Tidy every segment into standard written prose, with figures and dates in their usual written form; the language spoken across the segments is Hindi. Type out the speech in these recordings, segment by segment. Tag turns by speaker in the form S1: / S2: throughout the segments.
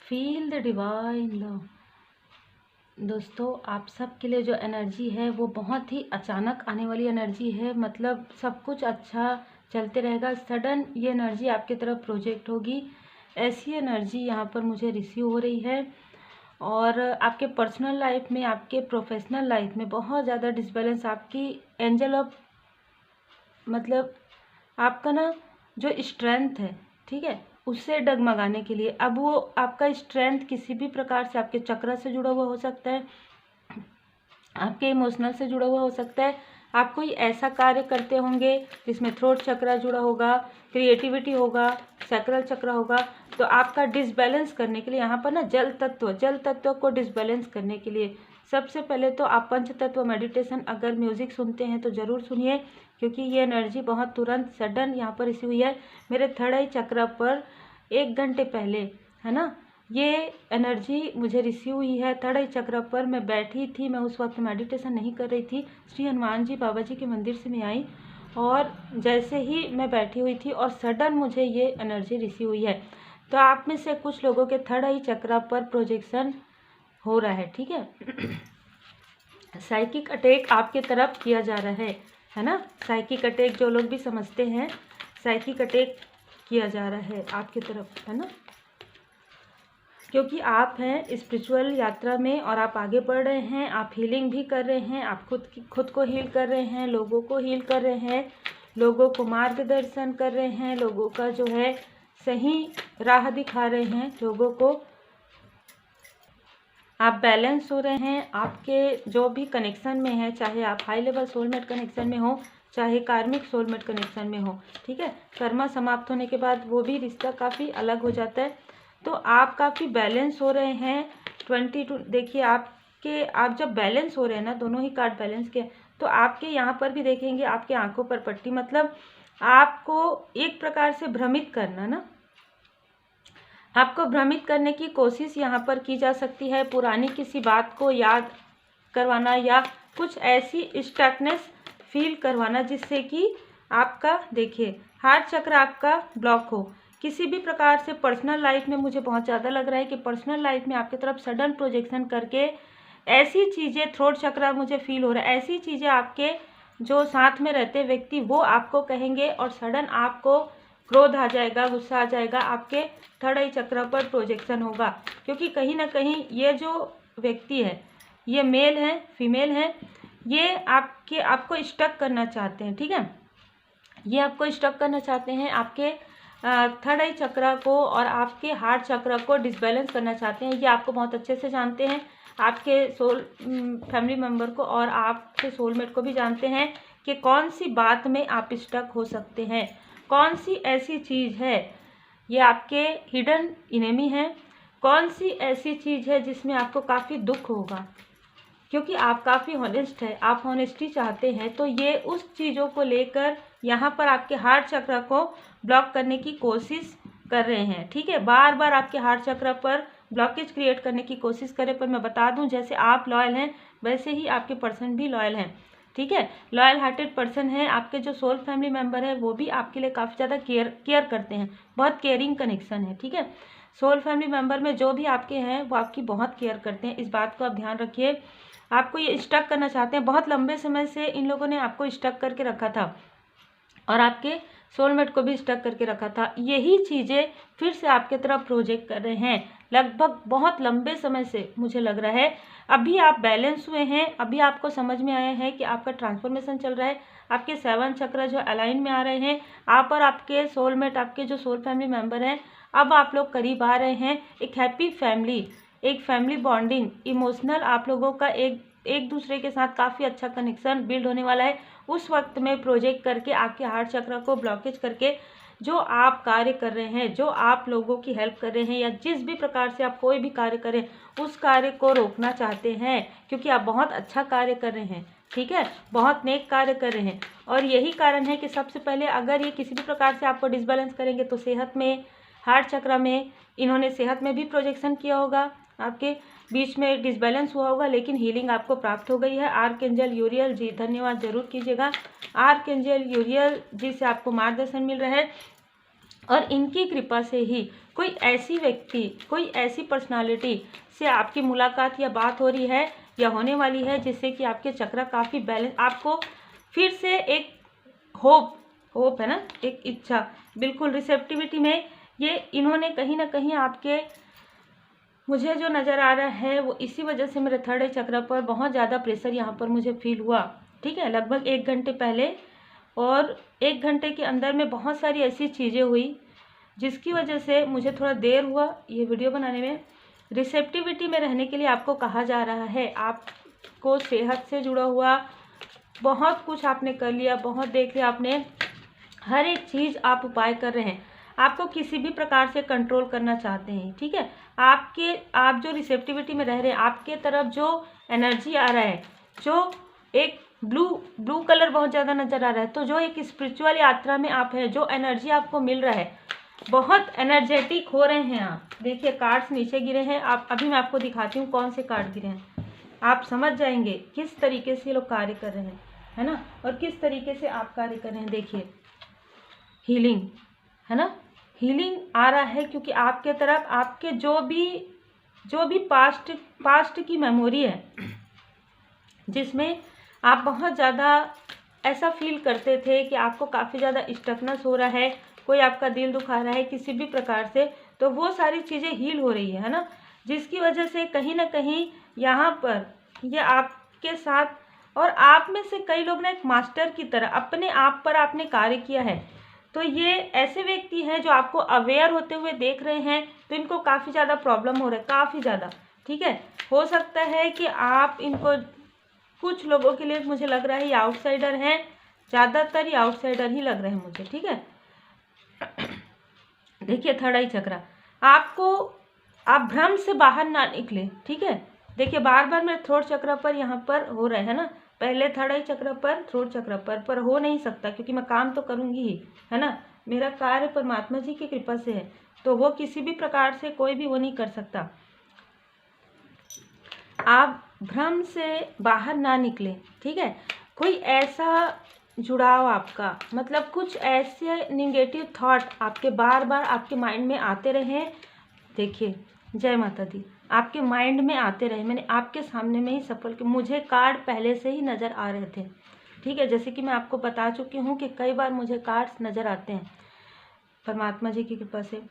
S1: Feel the divine love. दोस्तों, आप सब के लिए जो एनर्जी है वो बहुत ही अचानक आने वाली एनर्जी है। मतलब सब कुछ अच्छा चलते रहेगा, सडन ये एनर्जी आपकी तरफ प्रोजेक्ट होगी। ऐसी एनर्जी यहाँ पर मुझे रिसीव हो रही है। और आपके पर्सनल लाइफ में, आपके प्रोफेशनल लाइफ में बहुत ज़्यादा डिसबैलेंस, आपकी एंजल ऑफ मतलब आपका ना जो स्ट्रेंथ है, ठीक है, उससे डगमगाने के लिए अब वो आपका स्ट्रेंथ किसी भी प्रकार से आपके चक्र से जुड़ा हुआ हो सकता है, आपके इमोशनल से जुड़ा हुआ हो सकता है। आप कोई ऐसा कार्य करते होंगे जिसमें थ्रोट चक्र जुड़ा होगा, क्रिएटिविटी होगा, सैक्रल चक्र होगा। तो आपका डिसबैलेंस करने के लिए यहाँ पर ना जल तत्व को डिसबैलेंस करने के लिए सबसे पहले तो आप पंच तत्व मेडिटेशन अगर म्यूजिक सुनते हैं तो ज़रूर सुनिए, क्योंकि ये एनर्जी बहुत तुरंत सडन यहाँ पर इसी हुई है मेरे थर्ड आई चक्र पर 1 घंटे पहले, है ना। ये एनर्जी मुझे रिसीव हुई है थर्ड आई चक्र पर। मैं बैठी थी, मैं उस वक्त मेडिटेशन नहीं कर रही थी, श्री हनुमान जी बाबा जी के मंदिर से मैं आई और जैसे ही मैं बैठी हुई थी और सडन मुझे ये एनर्जी रिसीव हुई है। तो आप में से कुछ लोगों के थर्ड आई चक्र पर प्रोजेक्शन हो रहा है, ठीक है। साइकिक अटैक आपके तरफ किया जा रहा है ना। साइकिक अटैक जो लोग भी समझते हैं, साइकिक अटैक किया जा रहा है आपकी तरफ, है ना, क्योंकि आप हैं स्पिरिचुअल यात्रा में और आप आगे बढ़ रहे हैं, आप हीलिंग भी कर रहे हैं, आप खुद को हील कर रहे हैं, लोगों को हील कर रहे हैं, लोगों को मार्गदर्शन कर रहे हैं, लोगों का जो है सही राह दिखा रहे हैं, लोगों को आप बैलेंस हो रहे हैं। आपके जो भी कनेक्शन में है, चाहे आप हाई लेवल सोलमेट कनेक्शन में हो, चाहे कार्मिक सोलमेट कनेक्शन में हो, ठीक है, कर्मा समाप्त होने के बाद वो भी रिश्ता काफ़ी अलग हो जाता है। तो आप काफ़ी बैलेंस हो रहे हैं। 22 देखिए आप जब बैलेंस हो रहे हैं ना, दोनों ही कार्ड बैलेंस के, तो आपके यहाँ पर भी देखेंगे आपके आंखों पर पट्टी, मतलब आपको एक प्रकार से भ्रमित करना ना, आपको भ्रमित करने की कोशिश यहाँ पर की जा सकती है, पुरानी किसी बात को याद करवाना या कुछ ऐसी स्टकनेस फील करवाना जिससे कि आपका देखिए हार्ट चक्र आपका ब्लॉक हो। किसी भी प्रकार से पर्सनल लाइफ में मुझे बहुत ज़्यादा लग रहा है कि पर्सनल लाइफ में आपकी तरफ सडन प्रोजेक्शन करके ऐसी चीज़ें, थ्रोट चक्र मुझे फील हो रहा है, ऐसी चीज़ें आपके जो साथ में रहते व्यक्ति वो आपको कहेंगे और सडन आपको क्रोध आ जाएगा, गुस्सा आ जाएगा, आपके थर्ड आई चक्र पर प्रोजेक्शन होगा। क्योंकि कहीं ना कहीं ये जो व्यक्ति है, ये मेल है, फीमेल है, ये आपको स्टक करना चाहते हैं, ठीक है, ये आपको स्टक करना चाहते हैं, आपके थर्ड आई चक्र को और आपके हार्ट चक्र को डिसबैलेंस करना चाहते हैं। ये आपको बहुत अच्छे से जानते हैं, आपके फैमिली मेम्बर को और आपके सोलमेट को भी जानते हैं कि कौन सी बात में आप स्टक हो सकते हैं, कौन सी ऐसी चीज़ है, ये आपके हिडन इनेमी है, कौन सी ऐसी चीज़ है जिसमें आपको काफ़ी दुख होगा, क्योंकि आप काफ़ी हॉनेस्ट है, आप हॉनेस्टी चाहते हैं। तो ये उस चीज़ों को लेकर यहाँ पर आपके हार्ट चक्र को ब्लॉक करने की कोशिश कर रहे हैं, ठीक है, बार बार आपके हार्ट चक्र पर ब्लॉकेज क्रिएट करने की कोशिश करें। पर मैं बता दूं, जैसे आप लॉयल हैं वैसे ही आपके पर्सन भी लॉयल हैं, ठीक है, लॉयल हार्टेड पर्सन है। आपके जो सोल फैमिली मेम्बर है वो भी आपके लिए काफ़ी ज़्यादा केयर करते हैं, बहुत केयरिंग कनेक्शन है, ठीक है। सोल फैमिली मेम्बर में जो भी आपके हैं वो आपकी बहुत केयर करते हैं, इस बात को आप ध्यान रखिए। आपको ये स्टक करना चाहते हैं, बहुत लंबे समय से इन लोगों ने आपको स्टक करके रखा था और आपके सोलमेट को भी स्टक करके रखा था। यही चीज़ें फिर से आपके तरफ प्रोजेक्ट कर रहे हैं, लगभग बहुत लंबे समय से मुझे लग रहा है। अभी आप बैलेंस हुए हैं, अभी आपको समझ में आया है कि आपका ट्रांसफॉर्मेशन चल रहा है, आपके 7 चक्र जो अलाइन में आ रहे हैं, आप और आपके सोलमेट, आपके जो सोल फैमिली मेम्बर हैं, अब आप लोग करीब आ रहे हैं। एक हैप्पी फैमिली, एक फैमिली बॉन्डिंग, इमोशनल आप लोगों का एक दूसरे के साथ काफ़ी अच्छा कनेक्शन बिल्ड होने वाला है। उस वक्त में प्रोजेक्ट करके आपके हार्ट चक्र को ब्लॉकेज करके जो आप कार्य कर रहे हैं, जो आप लोगों की हेल्प कर रहे हैं, या जिस भी प्रकार से आप कोई भी कार्य करें उस कार्य को रोकना चाहते हैं, क्योंकि आप बहुत अच्छा कार्य कर रहे हैं, ठीक है, बहुत नेक कार्य कर रहे हैं। और यही कारण है कि सबसे पहले अगर ये किसी भी प्रकार से आपको डिसबैलेंस करेंगे तो सेहत में, हार्ट चक्र में, इन्होंने सेहत में भी प्रोजेक्शन किया होगा, आपके बीच में डिसबैलेंस हुआ होगा, लेकिन हीलिंग आपको प्राप्त हो गई है। आर्कएंजल यूरियल जी धन्यवाद जरूर कीजिएगा, आर्कएंजल यूरियल जी से आपको मार्गदर्शन मिल रहा है। और इनकी कृपा से ही कोई ऐसी व्यक्ति, कोई ऐसी पर्सनालिटी से आपकी मुलाकात या बात हो रही है या होने वाली है, जिससे कि आपके चक्र काफ़ी बैलेंस, आपको फिर से एक होप है ना, एक इच्छा, बिल्कुल रिसेप्टिविटी में ये इन्होंने कहीं ना कहीं आपके, मुझे जो नज़र आ रहा है वो इसी वजह से मेरे थर्ड चक्र पर बहुत ज़्यादा प्रेशर यहाँ पर मुझे फील हुआ, ठीक है, लगभग 1 घंटे पहले। और 1 घंटे के अंदर में बहुत सारी ऐसी चीज़ें हुई जिसकी वजह से मुझे थोड़ा देर हुआ ये वीडियो बनाने में। रिसेप्टिविटी में रहने के लिए आपको कहा जा रहा है, आपको सेहत से जुड़ा हुआ बहुत कुछ आपने कर लिया, बहुत देख लिया आपने, हर एक चीज़ आप उपाय कर रहे हैं, आपको किसी भी प्रकार से कंट्रोल करना चाहते हैं, ठीक है। आप जो रिसेप्टिविटी में रह रहे हैं, आपके तरफ जो एनर्जी आ रहा है, जो एक ब्लू कलर बहुत ज़्यादा नज़र आ रहा है, तो जो एक स्पिरिचुअल यात्रा में आप हैं, जो एनर्जी आपको मिल रहा है, बहुत एनर्जेटिक हो रहे हैं आप। देखिए कार्ड्स नीचे गिरे हैं, आप अभी मैं आपको दिखाती हूँ कौन से कार्ड गिरे हैं, आप समझ जाएंगे किस तरीके से ये लोग कार्य कर रहे हैं, है ना, और किस तरीके से आप कार्य कर रहे हैं। देखिए हीलिंग, है ना, हीलिंग आ रहा है, क्योंकि आपके तरफ आपके जो भी पास्ट की मेमोरी है, जिसमें आप बहुत ज़्यादा ऐसा फील करते थे कि आपको काफ़ी ज़्यादा स्टकनेस हो रहा है, कोई आपका दिल दुखा रहा है किसी भी प्रकार से, तो वो सारी चीज़ें हील हो रही है ना, जिसकी वजह से कहीं ना कहीं यहाँ पर ये आपके साथ, और आप में से कई लोग ना एक मास्टर की तरह अपने आप पर आपने कार्य किया है। तो ये ऐसे व्यक्ति हैं जो आपको अवेयर होते हुए देख रहे हैं, तो इनको काफ़ी ज़्यादा प्रॉब्लम हो रहा है, काफ़ी ज़्यादा, ठीक है। हो सकता है कि आप इनको, कुछ लोगों के लिए मुझे लग रहा है ये आउटसाइडर हैं, ज़्यादातर ये आउटसाइडर ही लग रहे हैं मुझे, ठीक है। देखिए थर्ड आई चक्र, आप भ्रम से बाहर ना निकले, ठीक है। देखिए बार बार मेरे थ्रोट चक्र पर यहाँ पर हो रहा है ना, पहले थर्ड आई चक्र पर, थ्रोट चक्र पर हो नहीं सकता, क्योंकि मैं काम तो करूँगी ही, है ना, मेरा कार्य परमात्मा जी की कृपा से है, तो वो किसी भी प्रकार से कोई भी वो नहीं कर सकता। आप भ्रम से बाहर ना निकले, ठीक है। कोई ऐसा जुड़ाव आपका, मतलब कुछ ऐसे निगेटिव थॉट आपके बार बार आपके माइंड में आते रहे। देखिए जय माता दी, आपके माइंड में आते रहे, मैंने आपके सामने में ही सफल के, मुझे कार्ड पहले से ही नज़र आ रहे थे, ठीक है। जैसे कि मैं आपको बता चुकी हूँ कि कई बार मुझे कार्ड्स नज़र आते हैं परमात्मा जी की कृपा से,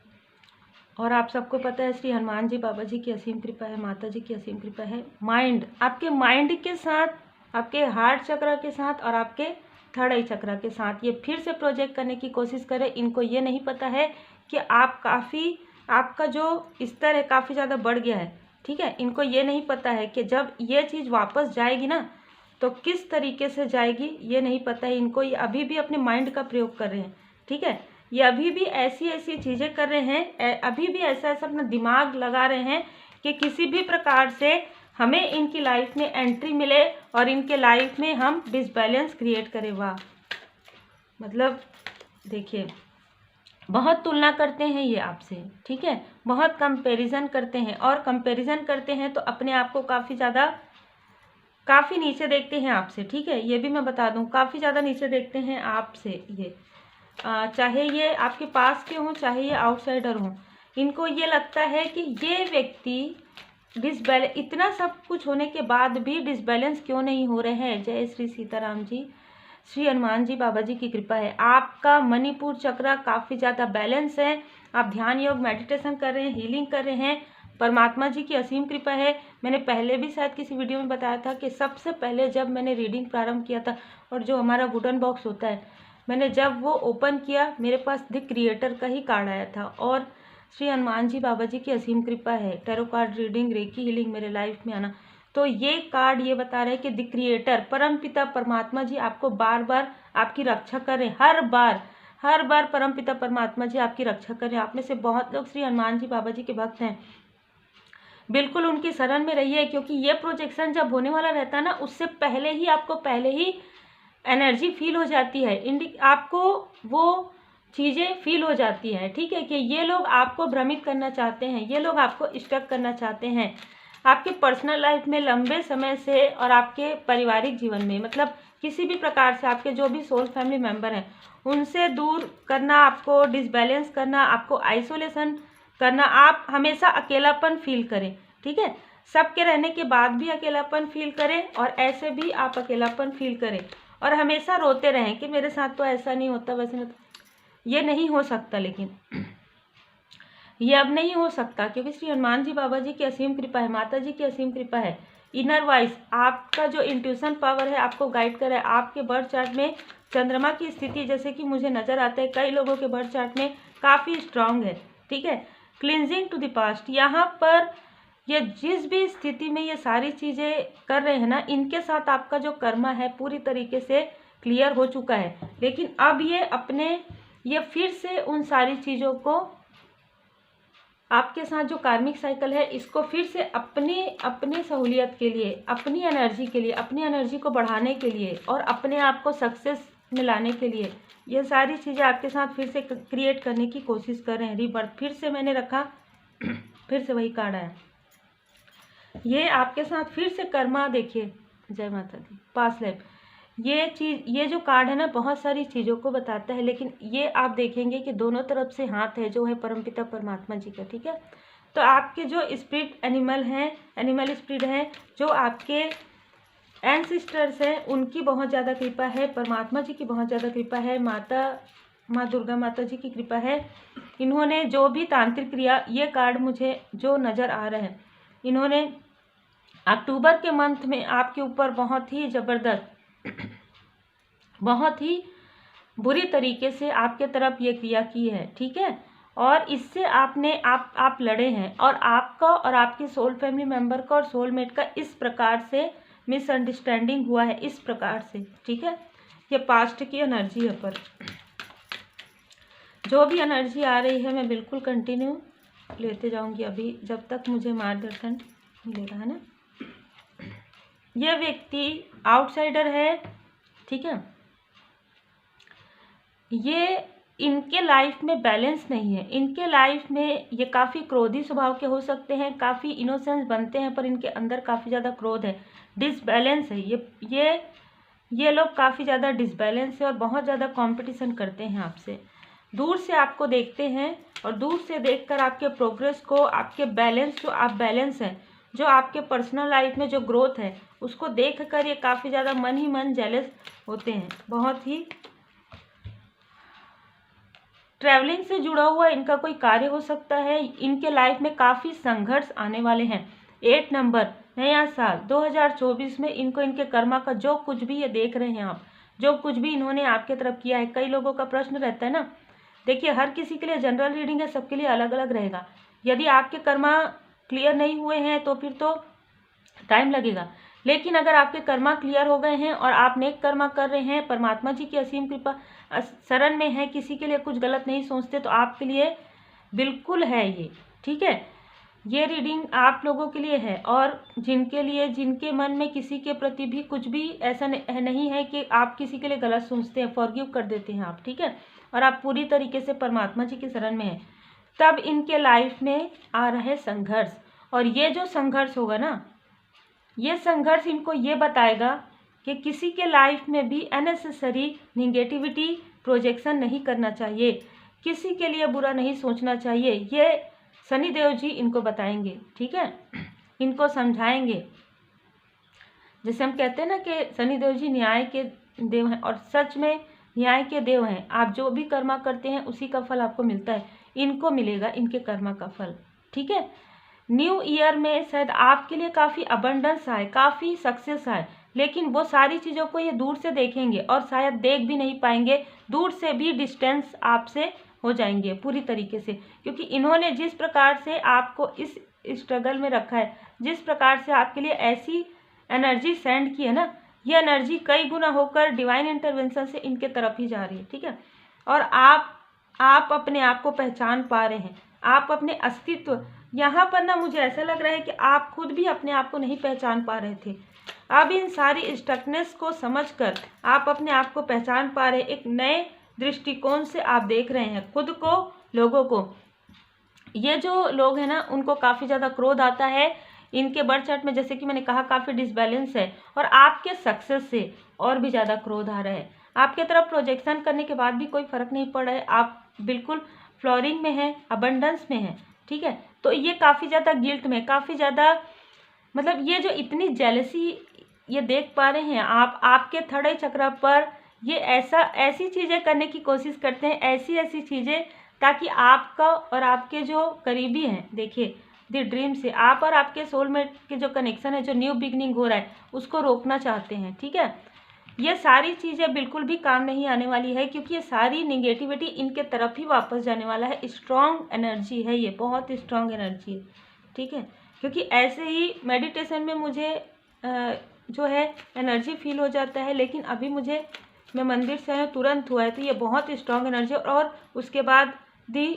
S1: और आप सबको पता है श्री हनुमान जी बाबा जी की असीम कृपा है, माता जी की असीम कृपा है। माइंड, आपके माइंड के साथ, आपके हार्ट चक्र के साथ और आपके थर्ड आई चक्र के साथ ये फिर से प्रोजेक्ट करने की कोशिश करें। इनको ये नहीं पता है कि आपका जो स्तर है काफ़ी ज़्यादा बढ़ गया है, ठीक है। इनको ये नहीं पता है कि जब ये चीज़ वापस जाएगी ना तो किस तरीके से जाएगी, ये नहीं पता है इनको। ये अभी भी अपने माइंड का प्रयोग कर रहे हैं, ठीक है। ये अभी भी ऐसी चीज़ें कर रहे हैं, अभी भी ऐसा अपना दिमाग लगा रहे हैं कि किसी भी प्रकार से हमें इनकी लाइफ में एंट्री मिले और इनके लाइफ में हम डिसबैलेंस क्रिएट करें। वाह, मतलब देखिए बहुत तुलना करते हैं ये आपसे, ठीक है, बहुत कंपैरिजन करते हैं, और कंपैरिजन करते हैं तो अपने आप को काफ़ी नीचे देखते हैं आपसे, ठीक है। ये भी मैं बता दूं, काफ़ी ज़्यादा नीचे देखते हैं आपसे ये, चाहे ये आपके पास के हों चाहे ये आउटसाइडर हों। इनको ये लगता है कि ये व्यक्ति डिसबैलेंस, इतना सब कुछ होने के बाद भी डिसबैलेंस क्यों नहीं हो रहे हैं। जय श्री सीताराम जी, श्री हनुमान जी बाबा जी की कृपा है। आपका मणिपुर चक्र काफ़ी ज़्यादा बैलेंस है, आप ध्यान योग मेडिटेशन कर रहे हैं, हीलिंग कर रहे हैं, परमात्मा जी की असीम कृपा है। मैंने पहले भी शायद किसी वीडियो में बताया था कि सबसे पहले जब मैंने रीडिंग प्रारंभ किया था, और जो हमारा वुडन बॉक्स होता है, मैंने जब वो ओपन किया मेरे पास द क्रिएटर का ही कार्ड आया था, और श्री हनुमान जी बाबा जी की असीम कृपा है, tarot card reading, recce healing मेरे लाइफ में आना। तो ये कार्ड ये बता रहे हैं कि द क्रिएटर परमपिता परमात्मा जी आपको बार बार आपकी रक्षा करें, हर बार परमपिता परमात्मा जी आपकी रक्षा करें। आप में से बहुत लोग श्री हनुमान जी बाबा जी के भक्त हैं, बिल्कुल उनकी शरण में रहिए, क्योंकि ये प्रोजेक्शन जब होने वाला रहता है ना, उससे पहले ही आपको एनर्जी फील हो जाती है, आपको वो चीज़ें फील हो जाती है, ठीक है, कि ये लोग आपको भ्रमित करना चाहते हैं, ये लोग आपको स्टक करना चाहते हैं। आपके पर्सनल लाइफ में लंबे समय से और आपके पारिवारिक जीवन में, मतलब किसी भी प्रकार से आपके जो भी सोल फैमिली मेंबर हैं उनसे दूर करना, आपको डिसबैलेंस करना, आपको आइसोलेशन करना, आप हमेशा अकेलापन फील करें, ठीक है। सबके रहने के बाद भी अकेलापन फील करें और ऐसे भी आप अकेलापन फील करें और हमेशा रोते रहें कि मेरे साथ तो ऐसा नहीं होता, वैसे नहीं होता। ये नहीं हो सकता, लेकिन ये अब नहीं हो सकता, क्योंकि श्री हनुमान जी बाबा जी की असीम कृपा है, माता जी की असीम कृपा है। इनर वॉइस, आपका जो इंट्यूशन पावर है आपको गाइड करे। आपके बर्थ चार्ट में चंद्रमा की स्थिति जैसे कि मुझे नजर आता है, कई लोगों के बर्थ चार्ट में काफ़ी स्ट्रांग है, ठीक है। क्लिनजिंग टू द पास्ट, यहाँ पर ये जिस भी स्थिति में ये सारी चीज़ें कर रहे हैं ना, इनके साथ आपका जो कर्मा है पूरी तरीके से क्लियर हो चुका है। लेकिन अब ये फिर से उन सारी चीज़ों को, आपके साथ जो कार्मिक साइकिल है इसको फिर से अपनी सहूलियत के लिए, अपनी एनर्जी के लिए, अपनी एनर्जी को बढ़ाने के लिए और अपने आप को सक्सेस में लाने के लिए ये सारी चीज़ें आपके साथ फिर से क्रिएट करने की कोशिश कर रहे हैं। रीबर्थ फिर से मैंने रखा, फिर से वही कार्ड आया। ये आपके साथ फिर से कर्मा, देखिए, जय माता दी, पास्ट लाइफ, ये जो कार्ड है ना बहुत सारी चीज़ों को बताता है, लेकिन ये आप देखेंगे कि दोनों तरफ से हाथ है जो है परमपिता परमात्मा जी का, ठीक है। तो आपके जो स्पिरिट एनिमल स्पिरिट हैं, जो आपके एंसेस्टर्स हैं, उनकी बहुत ज़्यादा कृपा है, परमात्मा जी की बहुत ज़्यादा कृपा है, माँ दुर्गा माता जी की कृपा है। इन्होंने जो भी तांत्रिक क्रिया, ये कार्ड मुझे जो नज़र आ रहा है, इन्होंने अक्टूबर के मंथ में आपके ऊपर बहुत ही ज़बरदस्त, बहुत ही बुरी तरीके से आपके तरफ ये क्रिया की है, ठीक है। और इससे आप लड़े हैं और आपका और आपकी सोल फैमिली मेंबर का और सोलमेट का इस प्रकार से मिसअंडरस्टैंडिंग हुआ है, इस प्रकार से, ठीक है। ये पास्ट की एनर्जी है, पर जो भी एनर्जी आ रही है मैं बिल्कुल कंटिन्यू लेते जाऊंगी अभी जब तक मुझे मार्गदर्शन मिलेगा, है ना। ये व्यक्ति आउटसाइडर है, ठीक है। ये इनके लाइफ में बैलेंस नहीं है, इनके लाइफ में ये काफ़ी क्रोधी स्वभाव के हो सकते हैं, काफ़ी इनोसेंस बनते हैं, पर इनके अंदर काफ़ी ज़्यादा क्रोध है, डिसबैलेंस है। ये लोग काफ़ी ज़्यादा डिसबैलेंस है और बहुत ज़्यादा कंपटीशन करते हैं आपसे। दूर से आपको देखते हैं और दूर से देखकर आपके प्रोग्रेस को, आपके बैलेंस, जो आप बैलेंस हैं, जो आपके पर्सनल लाइफ में जो ग्रोथ है उसको देखकर ये काफ़ी ज़्यादा मन ही मन जेलस होते हैं। बहुत ही ट्रैवलिंग से जुड़ा हुआ इनका कोई कार्य हो सकता है। इनके लाइफ में काफ़ी संघर्ष आने वाले हैं। 8 नंबर, नया साल 2024 में इनको इनके कर्मा का जो कुछ भी ये देख रहे हैं आप, जो कुछ भी इन्होंने आपके तरफ किया है। कई लोगों का प्रश्न रहता है ना, देखिए हर किसी के लिए जनरल रीडिंग है, सबके लिए अलग अलग रहेगा। यदि आपके कर्मा क्लियर नहीं हुए हैं तो फिर तो टाइम लगेगा, लेकिन अगर आपके कर्मा क्लियर हो गए हैं और आप नेक कर्मा कर रहे हैं, परमात्मा जी की असीम कृपा शरण में है, किसी के लिए कुछ गलत नहीं सोचते, तो आपके लिए बिल्कुल है ये, ठीक है। ये रीडिंग आप लोगों के लिए है और जिनके मन में किसी के प्रति भी कुछ भी ऐसा नहीं है कि आप किसी के लिए गलत सोचते हैं, फॉरगिव कर देते हैं आप, ठीक है, और आप पूरी तरीके से परमात्मा जी की शरण में हैं, तब इनके लाइफ में आ रहा है संघर्ष। और ये जो संघर्ष होगा ना, ये संघर्ष इनको ये बताएगा कि किसी के लाइफ में भी अननेसेसरी निगेटिविटी प्रोजेक्शन नहीं करना चाहिए, किसी के लिए बुरा नहीं सोचना चाहिए। ये शनिदेव जी इनको बताएंगे, ठीक है, इनको समझाएंगे। जैसे हम कहते हैं ना कि शनिदेव जी न्याय के देव हैं, और सच में न्याय के देव हैं। आप जो भी कर्मा करते हैं उसी का फल आपको मिलता है, इनको मिलेगा इनके कर्मा का फल, ठीक है। न्यू ईयर में शायद आपके लिए काफ़ी अबंडेंस आए, काफ़ी सक्सेस आए, लेकिन वो सारी चीज़ों को ये दूर से देखेंगे और शायद देख भी नहीं पाएंगे, दूर से भी डिस्टेंस आपसे हो जाएंगे पूरी तरीके से, क्योंकि इन्होंने जिस प्रकार से आपको इस स्ट्रगल में रखा है, जिस प्रकार से आपके लिए ऐसी एनर्जी सेंड की है ना, ये एनर्जी कई गुना होकर डिवाइन इंटरवेंशन से इनके तरफ ही जा रही है, ठीक है। और आप अपने आप को पहचान पा रहे हैं, आप अपने अस्तित्व, यहाँ पर ना मुझे ऐसा लग रहा है कि आप खुद भी अपने आप को नहीं पहचान पा रहे थे। अब इन सारी स्टकनेस को समझकर आप अपने आप को पहचान पा रहे, एक नए दृष्टिकोण से आप देख रहे हैं खुद को, लोगों को। ये जो लोग हैं ना, उनको काफ़ी ज़्यादा क्रोध आता है, इनके बर्थ चार्ट में जैसे कि मैंने कहा काफ़ी डिसबैलेंस है और आपके सक्सेस से और भी ज़्यादा क्रोध आ रहा है। आपके तरफ प्रोजेक्शन करने के बाद भी कोई फर्क नहीं पड़ रहा है, आप बिल्कुल फ्लोरिंग में हैं, अबंडेंस में हैं, ठीक है। तो ये काफ़ी ज़्यादा गिल्ट में, काफ़ी ज़्यादा मतलब ये जो इतनी जेलसी ये देख पा रहे हैं आप, आपके थर्ड आई चक्र पर ये ऐसी चीज़ें करने की कोशिश करते हैं, ऐसी चीज़ें, ताकि आपका और आपके जो करीबी हैं, देखिए द ड्रीम से आप और आपके सोलमेट के जो कनेक्शन है, जो न्यू बिगनिंग हो रहा है, उसको रोकना चाहते हैं, ठीक है। ये सारी चीज़ें बिल्कुल भी काम नहीं आने वाली है, क्योंकि ये सारी निगेटिविटी इनके तरफ ही वापस जाने वाला है। स्ट्रॉन्ग एनर्जी है, ये बहुत स्ट्रॉन्ग एनर्जी है, ठीक है। क्योंकि ऐसे ही मेडिटेशन में मुझे जो है एनर्जी फील हो जाता है, लेकिन अभी मैं मंदिर से आया तुरंत हुआ है, तो ये बहुत स्ट्रॉन्ग एनर्जी। और उसके बाद दी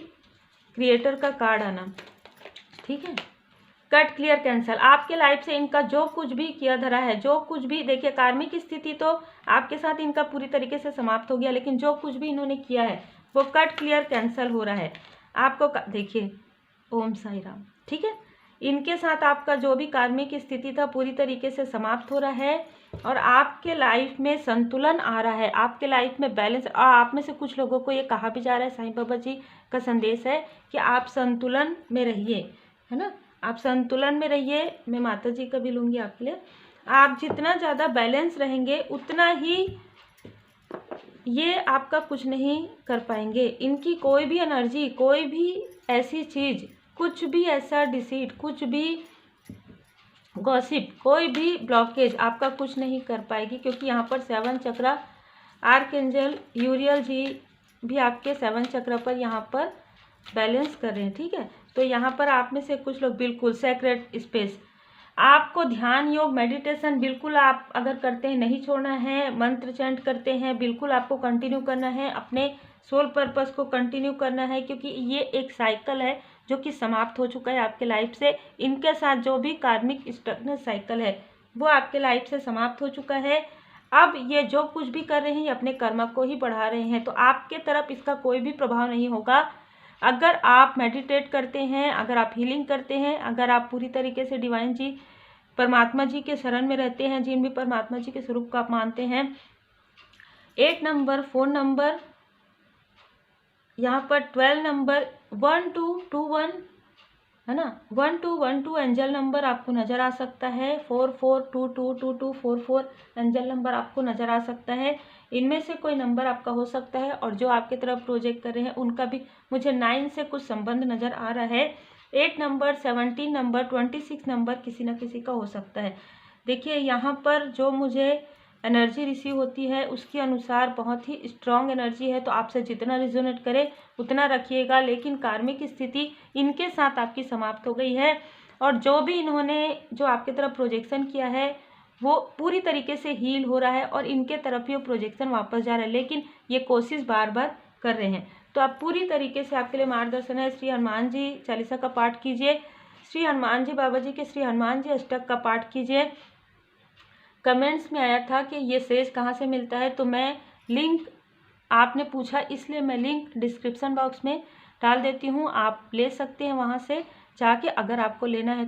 S1: क्रिएटर का कार्ड आना, ठीक है। कट क्लियर कैंसल, आपके लाइफ से इनका जो कुछ भी किया धरा है, जो कुछ भी, देखिए कार्मिक स्थिति तो आपके साथ इनका पूरी तरीके से समाप्त हो गया, लेकिन जो कुछ भी इन्होंने किया है वो कट क्लियर कैंसल हो रहा है आपको। देखिए ओम साई राम, ठीक है। इनके साथ आपका जो भी कार्मिक स्थिति था पूरी तरीके से समाप्त हो रहा है और आपके लाइफ में संतुलन आ रहा है, आपके लाइफ में बैलेंस। और आप में से कुछ लोगों को ये कहा भी जा रहा है, साईं बाबा जी का संदेश है कि आप संतुलन में रहिए, है ना, आप संतुलन में रहिए। मैं माता जी का भी लूँगी आपके लिए। आप जितना ज़्यादा बैलेंस रहेंगे उतना ही ये आपका कुछ नहीं कर पाएंगे। इनकी कोई भी एनर्जी, कोई भी ऐसी चीज़, कुछ भी ऐसा डिसीट, कुछ भी गॉसिप, कोई भी ब्लॉकेज आपका कुछ नहीं कर पाएगी, क्योंकि यहाँ पर 7 चक्र आर्कएंजल यूरियल जी भी आपके 7 चक्र पर यहाँ पर बैलेंस कर रहे हैं, ठीक है। तो यहाँ पर आप में से कुछ लोग बिल्कुल सेक्रेट स्पेस, आपको ध्यान योग मेडिटेशन बिल्कुल आप अगर करते हैं नहीं छोड़ना है, मंत्र चैंट करते हैं बिल्कुल आपको कंटिन्यू करना है, अपने सोल पर्पस को कंटिन्यू करना है, क्योंकि ये एक साइकिल है जो कि समाप्त हो चुका है आपके लाइफ से। इनके साथ जो भी कार्मिक स्टकनेस साइकिल है वो आपके लाइफ से समाप्त हो चुका है। अब ये जो कुछ भी कर रहे हैं ये अपने कर्म को ही बढ़ा रहे हैं, तो आपके तरफ इसका कोई भी प्रभाव नहीं होगा। अगर आप मेडिटेट करते हैं, अगर आप हीलिंग करते हैं, अगर आप पूरी तरीके से डिवाइन जी परमात्मा जी के शरण में रहते हैं, जिन भी परमात्मा जी के स्वरूप को आप मानते हैं, 8 नंबर, 4 नंबर, यहाँ पर 12 नंबर, 1221 है ना, 1212 एंजल नंबर आपको नज़र आ सकता है, 44222244 एंजल नंबर आपको नज़र आ सकता है। इनमें से कोई नंबर आपका हो सकता है, और जो आपकी तरफ प्रोजेक्ट कर रहे हैं उनका भी मुझे 9 से कुछ संबंध नज़र आ रहा है। 8 नंबर, 17 नंबर, 26 नंबर किसी न किसी का हो सकता है। देखिए यहाँ पर जो मुझे एनर्जी रिसीव होती है उसके अनुसार बहुत ही स्ट्रॉन्ग एनर्जी है, तो आपसे जितना रिजोनेट करे उतना रखिएगा। लेकिन कार्मिक स्थिति इनके साथ आपकी समाप्त हो गई है, और जो भी इन्होंने जो आपके तरफ प्रोजेक्शन किया है वो पूरी तरीके से हील हो रहा है, और इनके तरफ ही वो प्रोजेक्शन वापस जा रहा है, लेकिन ये कोशिश बार बार कर रहे हैं। तो आप पूरी तरीके से, आपके लिए मार्गदर्शन है, श्री हनुमान जी चालीसा का पाठ कीजिए, श्री हनुमान जी बाबा जी के श्री हनुमान जी अष्टक का पाठ कीजिए। कमेंट्स में आया था कि ये सेज कहाँ से मिलता है, तो मैं लिंक, आपने पूछा इसलिए मैं लिंक डिस्क्रिप्शन बॉक्स में डाल देती हूँ, आप ले सकते हैं वहाँ से जाके अगर आपको लेना है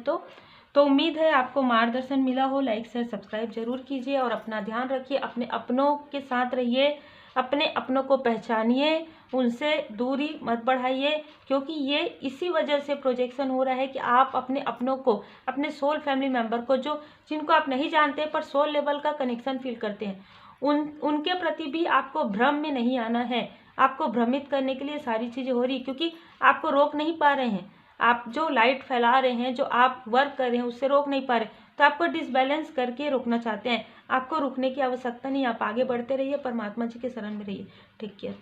S1: तो उम्मीद है आपको मार्गदर्शन मिला हो। लाइक शेयर सब्सक्राइब जरूर कीजिए और अपना ध्यान रखिए, अपने अपनों के साथ रहिए, अपने अपनों को पहचानिए, उनसे दूरी मत बढ़ाइए, क्योंकि ये इसी वजह से प्रोजेक्शन हो रहा है कि आप अपने अपनों को, अपने सोल फैमिली मेम्बर को, जिनको आप नहीं जानते पर सोल लेवल का कनेक्शन फील करते हैं, उनके प्रति भी आपको भ्रम में नहीं आना है। आपको भ्रमित करने के लिए सारी चीज़ें हो रही, क्योंकि आपको रोक नहीं पा रहे हैं। आप जो लाइट फैला रहे हैं, जो आप वर्क कर रहे हैं, उससे रोक नहीं पा रहे, तो आपको डिसबैलेंस करके रोकना चाहते हैं। आपको रुकने की आवश्यकता नहीं, आप आगे बढ़ते रहिए, परमात्मा जी के शरण में रहिए। Take care.